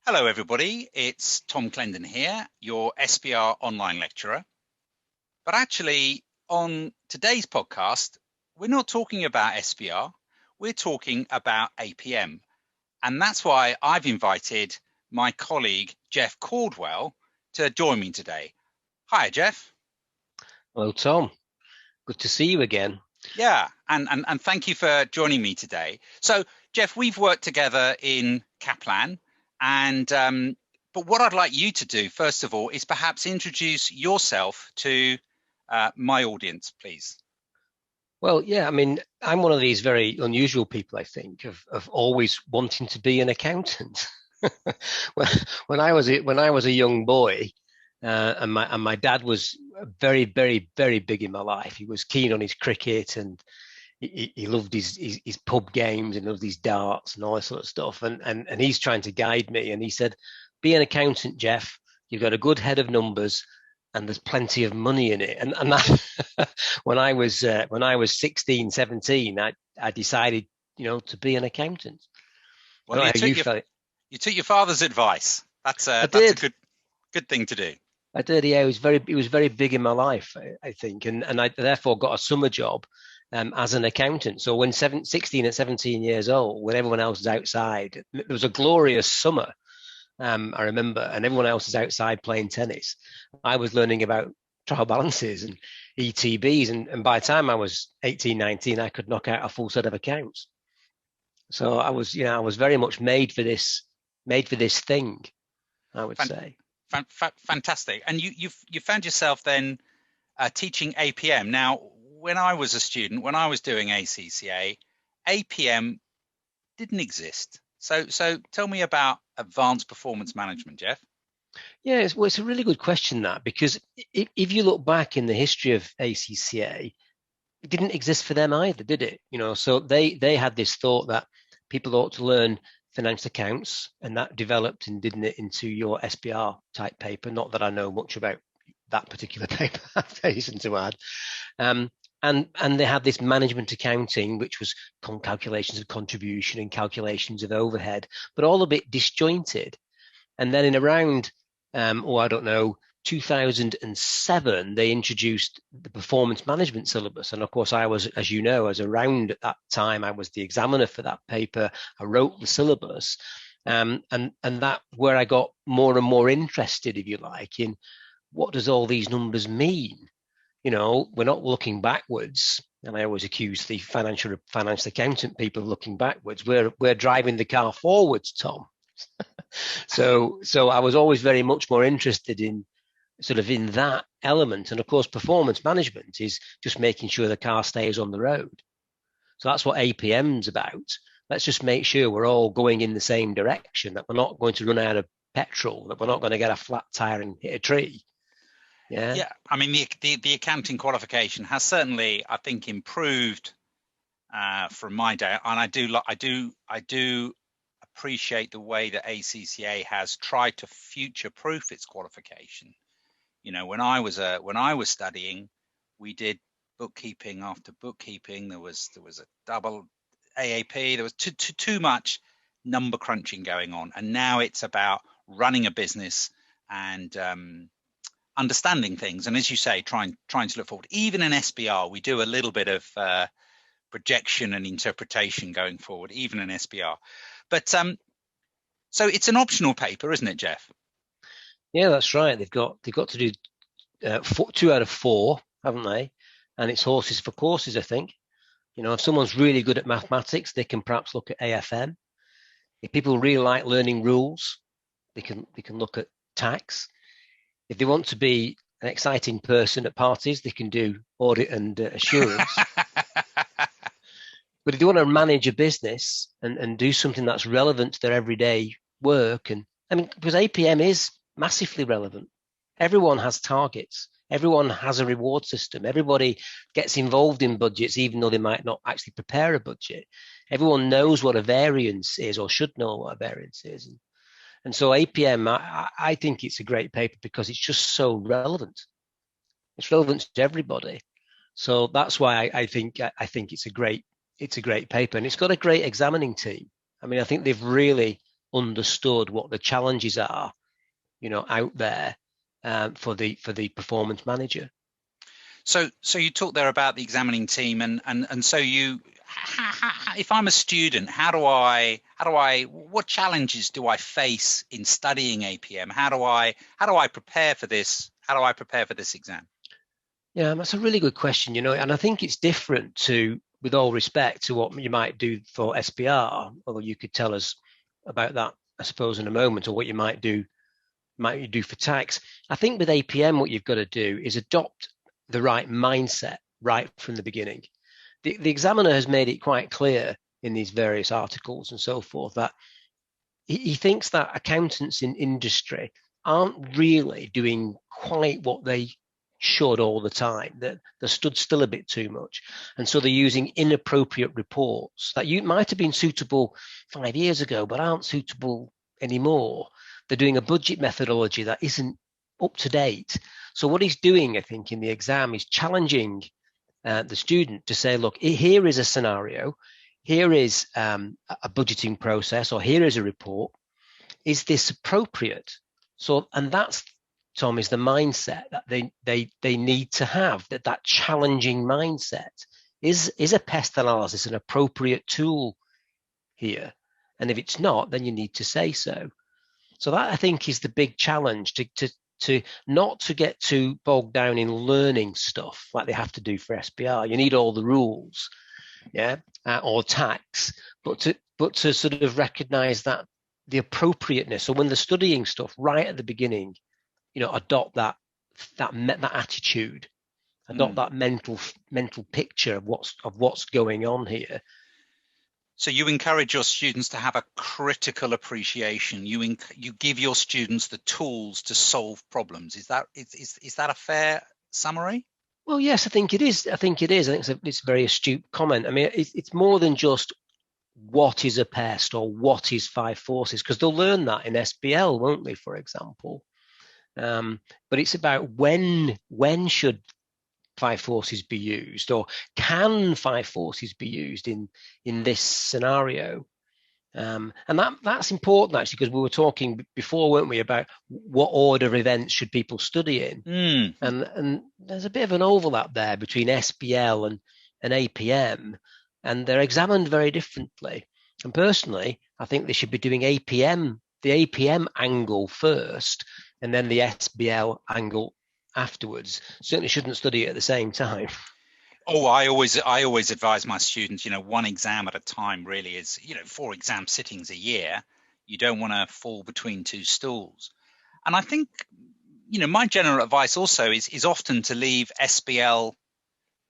Hello, everybody. It's Tom Clendon here, your SBR online lecturer. But actually, on today's podcast, we're not talking about SBR, we're talking about APM. And that's why I've invited my colleague, Geoff Cordwell, to join me today. Hi, Geoff. Hello, Tom. Good to see you again. Yeah, and thank you for joining me today. So, Geoff, we've worked together in Kaplan, and but what I'd like you to do, first of all, is perhaps introduce yourself to my audience, please. Well, yeah, I'm one of these very unusual people, I think, of always wanting to be an accountant. when, when I was a young boy, and my dad was very, very, very big in my life. He was keen on his cricket, and he loved his pub games, and loved his darts and all that sort of stuff. And he's trying to guide me, and he said, "Be an accountant, Geoff. You've got a good head of numbers, and there's plenty of money in it." And that when I was 16, 17, I decided, to be an accountant. I Well, don't know how you felt. you took your father's advice. I That's a did. good thing to do. I did. Yeah, it was very big in my life, I think, and I therefore got a summer job as an accountant. So when 16 and 17 years old, when everyone else is outside, it was a glorious summer. I remember, and everyone else is outside playing tennis. I was learning about trial balances and ETBs, and by the time I was 18, 19, I could knock out a full set of accounts. So I was very much made for this thing, I would Fan, say. fantastic. And you found yourself then teaching APM. Now, when I was a student, when I was doing ACCA, APM didn't exist. So tell me about advanced performance management, Geoff. Yeah, it's a really good question, that, because if you look back in the history of ACCA, it didn't exist for them either, did it? So they had this thought that people ought to learn financial accounts, and that developed and didn't it into your SBR type paper. Not that I know much about that particular paper, I hasten to add. Um, and they had this management accounting, which was calculations of contribution and calculations of overhead, but all a bit disjointed. And then in around, I don't know, 2007, they introduced the performance management syllabus. And of course, I was, as you know, as around at that time, I was the examiner for that paper. I wrote the syllabus. And that where I got more and more interested, if you like, in what does all these numbers mean? We're not looking backwards. And I always accuse the financial accountant people of looking backwards. We're driving the car forwards, Tom. So I was always very much more interested in sort of in that element. And of course, performance management is just making sure the car stays on the road. So that's what APM's about. Let's just make sure we're all going in the same direction, that we're not going to run out of petrol, that we're not going to get a flat tire and hit a tree. Yeah. Yeah, I mean the accounting qualification has certainly, I think, improved from my day, and I do appreciate the way that ACCA has tried to future-proof its qualification. When I was studying, we did bookkeeping after bookkeeping. There was a double AAP. There was too much number crunching going on, and now it's about running a business and understanding things. And as you say, trying to look forward. Even in SBR, we do a little bit of projection and interpretation going forward, even in SBR. But so it's an optional paper, isn't it, Geoff? Yeah, that's right. They've got to do 2 out of 4, haven't they? And it's horses for courses, I think. If someone's really good at mathematics, they can perhaps look at AFM. If people really like learning rules, they can look at tax. If they want to be an exciting person at parties, they can do audit and assurance. But if they want to manage a business and do something that's relevant to their everyday work, and because APM is massively relevant. Everyone has targets. Everyone has a reward system. Everybody gets involved in budgets, even though they might not actually prepare a budget. Everyone knows what a variance is, or should know what a variance is. And so APM, I think it's a great paper because it's just so relevant. It's relevant to everybody. So that's why I think it's a great paper, and it's got a great examining team. I think they've really understood what the challenges are, out there for the performance manager. So you talked there about the examining team, and so if I'm a student, what challenges do I face in studying APM? How do I prepare for this? How do I prepare for this exam? Yeah, that's a really good question, and I think it's different with all respect, to what you might do for SPR, although you could tell us about that, I suppose, in a moment, or what you might do for tax. I think with APM, what you've got to do is adopt the right mindset right from the beginning. The examiner has made it quite clear in these various articles and so forth that he thinks that accountants in industry aren't really doing quite what they should all the time, that they're stood still a bit too much. And so they're using inappropriate reports that might have been suitable 5 years ago, but aren't suitable anymore. They're doing a budget methodology that isn't up to date. So what he's doing, I think, in the exam is challenging the student to say, look, here is a scenario, here is a budgeting process, or here is a report. Is this appropriate? So, and that's, Tom, is the mindset that they need to have, that challenging mindset. Is a pest analysis an appropriate tool here? And if it's not, then you need to say so. So that, I think, is the big challenge, to not to get too bogged down in learning stuff like they have to do for SPR. You need all the rules, or tax, but to sort of recognize that the appropriateness. So when they're studying stuff right at the beginning, adopt that attitude, adopt that mental picture of what's going on here. So you encourage your students to have a critical appreciation. You give your students the tools to solve problems. Is that a fair summary? Well, yes, I think it is. I think it's a very astute comment. I mean, it's more than just what is a pest or what is five forces, because they'll learn that in SPL, won't they, for example? But it's about when should five forces be used, or can five forces be used in this scenario? And that's important, actually, because we were talking before, weren't we, about what order of events should people study in? And there's a bit of an overlap there between SPL and APM, and they're examined very differently. And personally, I think they should be doing the APM angle first, and then the SBL angle afterwards. Certainly shouldn't study it at the same time. Oh, I always advise my students, one exam at a time really is, 4 exam sittings a year. You don't want to fall between two stools. And I think, my general advice also is often to leave SBL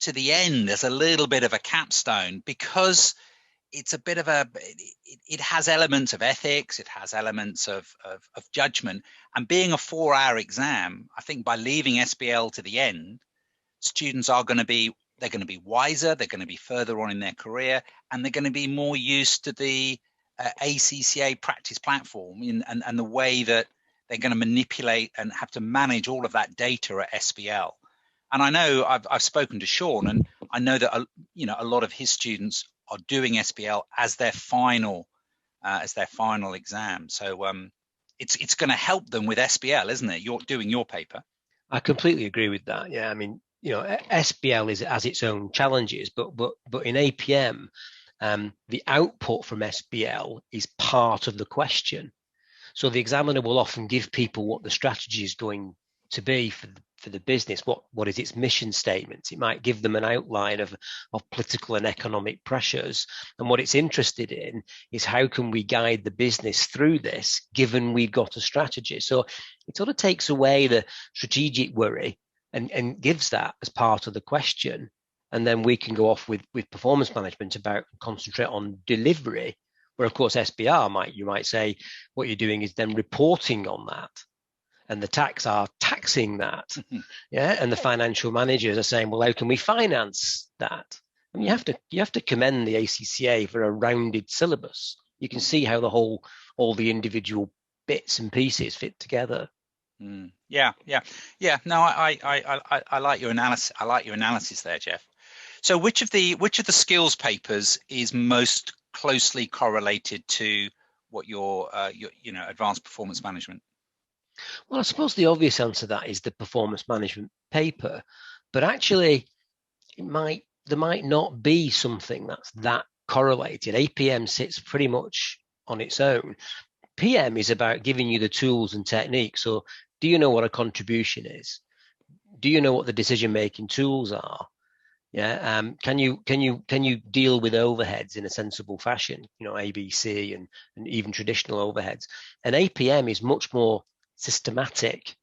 to the end as a little bit of a capstone, because it's a bit of it has elements of ethics, it has elements of judgment. And being a 4-hour exam, I think by leaving SBL to the end, students are going to be wiser, they're going to be further on in their career, and they're going to be more used to the ACCA practice platform and the way that they're going to manipulate and have to manage all of that data at SBL. And I know I've spoken to Sean, and I know that a lot of his students are doing SBL as their final exam. So it's going to help them with SBL, isn't it? You're doing your paper. I completely agree with that. Yeah, I mean, SBL has its own challenges, but in APM, the output from SBL is part of the question. So the examiner will often give people what the strategy is going to be for the business. What is its mission statements? It might give them an outline of political and economic pressures. And what it's interested in is how can we guide the business through this, given we've got a strategy. So it sort of takes away the strategic worry and gives that as part of the question. And then we can go off with performance management about concentrate on delivery, where of course SBR you might say what you're doing is then reporting on that. And the tax are taxing that, and the financial managers are saying, well, how can we finance that? I mean, you have to commend the ACCA for a rounded syllabus. You can see how all the individual bits and pieces fit together. Yeah. No, I like your analysis. I like your analysis there, Geoff. So, which of the skills papers is most closely correlated to your advanced performance management? Well, I suppose the obvious answer to that is the performance management paper, but actually there might not be something that's that correlated. APM sits pretty much on its own. PM is about giving you the tools and techniques. So do you know what a contribution is? Do you know what the decision-making tools are? Yeah. Can you deal with overheads in a sensible fashion? ABC and even traditional overheads. And APM is much more systematic.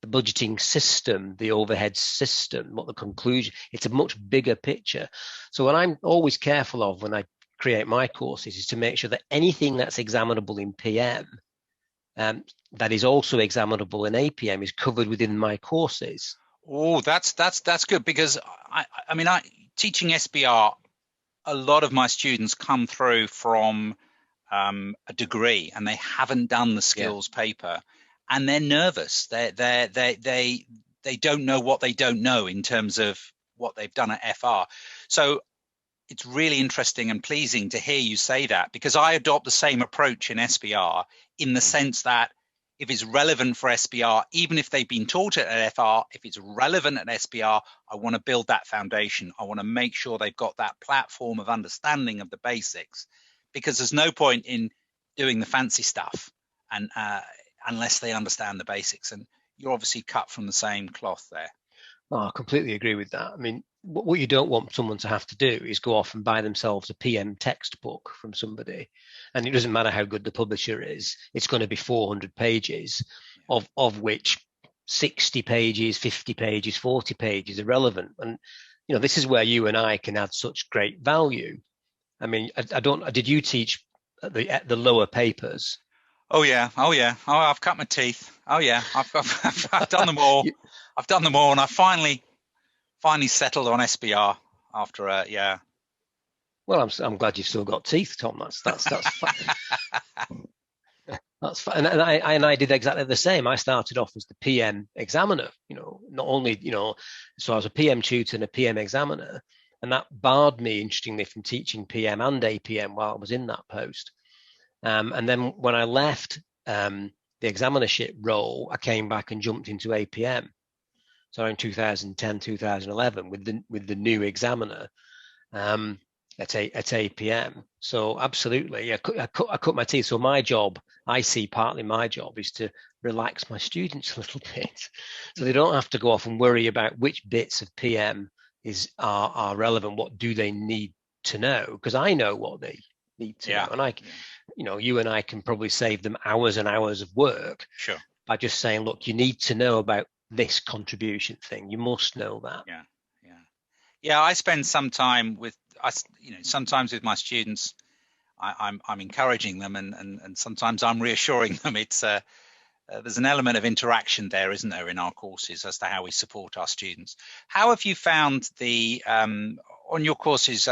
The budgeting system, the overhead system, what the conclusion. It's a much bigger picture. So what I'm always careful of when I create my courses is to make sure that anything that's examinable in PM that is also examinable in APM is covered within my courses. Oh, that's good, because I mean, teaching SBR, a lot of my students come through from a degree and they haven't done the skills paper, and they're nervous. They don't know what they don't know in terms of what they've done at FR. So it's really interesting and pleasing to hear you say that, because I adopt the same approach in SBR, in the sense that if it's relevant for SBR, even if they've been taught it at FR, if it's relevant at SBR, I want to build that foundation. I want to make sure they've got that platform of understanding of the basics, because there's no point in doing the fancy stuff and unless they understand the basics. And you're obviously cut from the same cloth there. Oh, I completely agree with that. I mean, what you don't want someone to have to do is go off and buy themselves a PM textbook from somebody. And it doesn't matter how good the publisher is, it's going to be 400 pages, of which 60 pages, 50 pages, 40 pages are relevant. And, this is where you and I can add such great value. I mean, did you teach the lower papers? Oh yeah. Oh, I've cut my teeth. Oh yeah, I've done them all. I've done them all, and I finally settled on SBR after Well, I'm glad you've still got teeth, Tom. That's fine. That's fine. And I did exactly the same. I started off as the PM examiner. Not only so I was a PM tutor and a PM examiner, and that barred me, interestingly, from teaching PM and APM while I was in that post. And then when I left the examinership role, I came back and jumped into APM. So in 2010, 2011, with the new examiner at APM. So absolutely, I cut my teeth. So my job, I see partly my job is to relax my students a little bit, so they don't have to go off and worry about which bits of PM are relevant. What do they need to know? Because I know what they need to know, and you and I can probably save them hours and hours of work. Sure. By just saying, look, you need to know about this contribution thing. You must know that. Yeah. I spend some time with sometimes with my students. I'm encouraging them, and sometimes I'm reassuring them. It's there's an element of interaction there, isn't there, in our courses as to how we support our students. How have you found on your courses?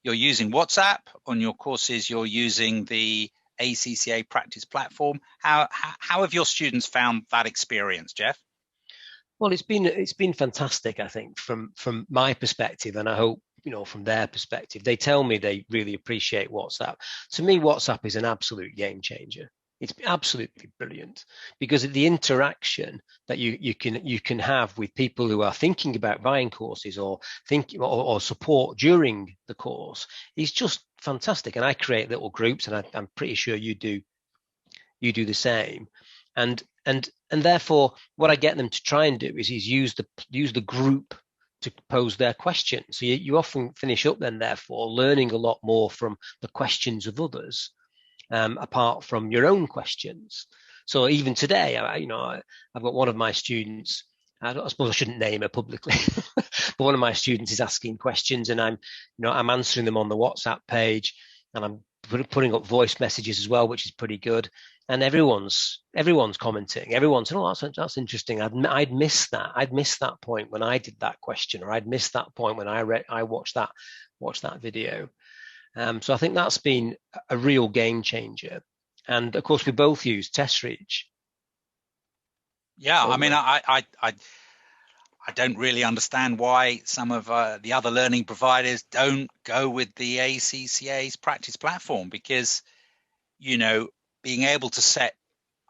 You're using WhatsApp. On your courses, you're using the ACCA practice platform. How have your students found that experience, Geoff? Well, it's been fantastic, I think, from my perspective, and I hope from their perspective. They tell me they really appreciate WhatsApp. To me, WhatsApp is an absolute game changer. It's absolutely brilliant, because of the interaction that you can have with people who are thinking about buying courses or or support during the course is just fantastic. And I create little groups, and I'm pretty sure you do the same. And therefore, what I get them to try and do is use the group to pose their questions. So you often finish up then, therefore, learning a lot more from the questions of others, apart from your own questions. So even today, I've got one of my students. I suppose I shouldn't name her publicly, but one of my students is asking questions, and I'm answering them on the WhatsApp page, and I'm putting up voice messages as well, which is pretty good. And everyone's commenting. Everyone's saying, "Oh, that's interesting. I'd missed that. I'd missed that point when I did that question, or I'd missed that point when I watched that video." So I think that's been a real game changer. And of course, we both use TestReach. Yeah, I mean, I don't really understand why some of the other learning providers don't go with the ACCA's practice platform, because being able to set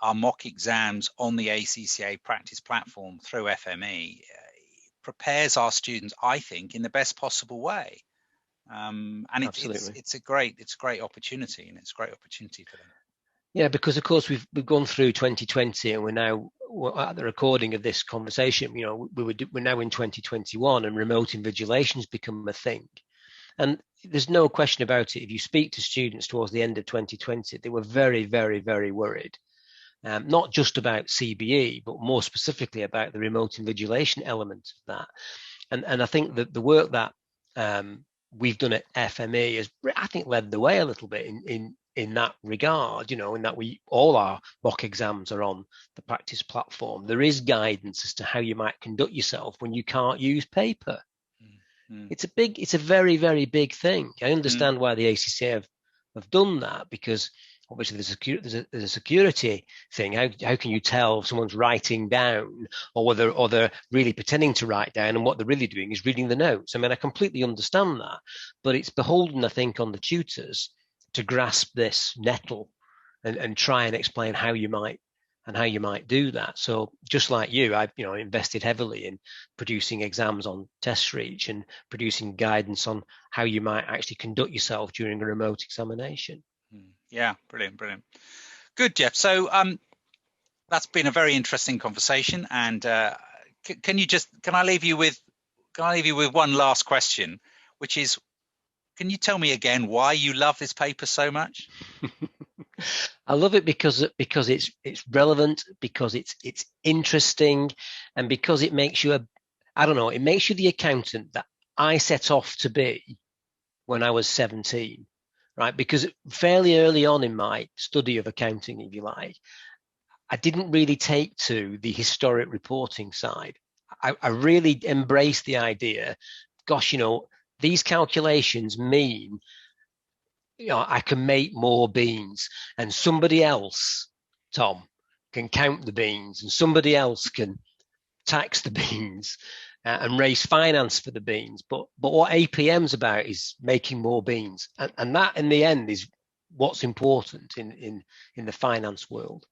our mock exams on the ACCA practice platform through FME prepares our students, I think, in the best possible way. And it's a great opportunity, and it's a great opportunity for them. Yeah, because of course we've gone through 2020, and we're now at the recording of this conversation. You know, we're now in 2021, and remote invigilation's become a thing. And there's no question about it. If you speak to students towards the end of 2020, they were very, very, very worried. Not just about CBE, but more specifically about the remote invigilation element of that. And I think that the work that we've done at FME has, I think, led the way a little bit in that regard, you know, in that all our mock exams are on the practice platform. There is guidance as to how you might conduct yourself when you can't use paper. Mm. It's a very, very big thing. I understand why the ACCA have done that, because obviously there's a security thing. How can you tell if someone's writing down, or they're really pretending to write down, and what they're really doing is reading the notes? I mean, I completely understand that, but it's beholden, I think, on the tutors to grasp this nettle and try and explain how you might do that. So just like you, I've invested heavily in producing exams on TestReach and producing guidance on how you might actually conduct yourself during a remote examination. Yeah, brilliant. Good, Geoff. So that's been a very interesting conversation. And can I leave you with one last question, which is, can you tell me again why you love this paper so much? I love it because it's relevant, because it's interesting, and because it makes you it makes you the accountant that I set off to be when I was 17, right? Because fairly early on in my study of accounting, if you like, I didn't really take to the historic reporting side. I really embraced the idea, gosh, these calculations mean I can make more beans, and somebody else, Tom, can count the beans, and somebody else can tax the beans and raise finance for the beans. But what APM's about is making more beans, and that in the end is what's important in the finance world.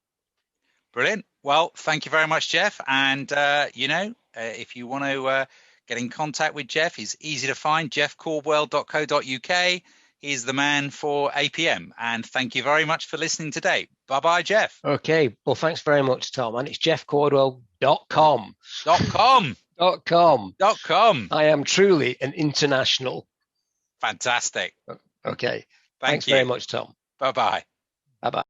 Brilliant. Well, thank you very much, Geoff. And if you want to get in contact with Geoff, he's easy to find. geoffcordwell.co.uk. He's the man for APM. And thank you very much for listening today. Bye-bye, Geoff. Okay. Well, thanks very much, Tom. And it's geoffcordwell.com. .com. I am truly an international. Fantastic. Okay. Thanks very much, Tom. Bye-bye. Bye-bye.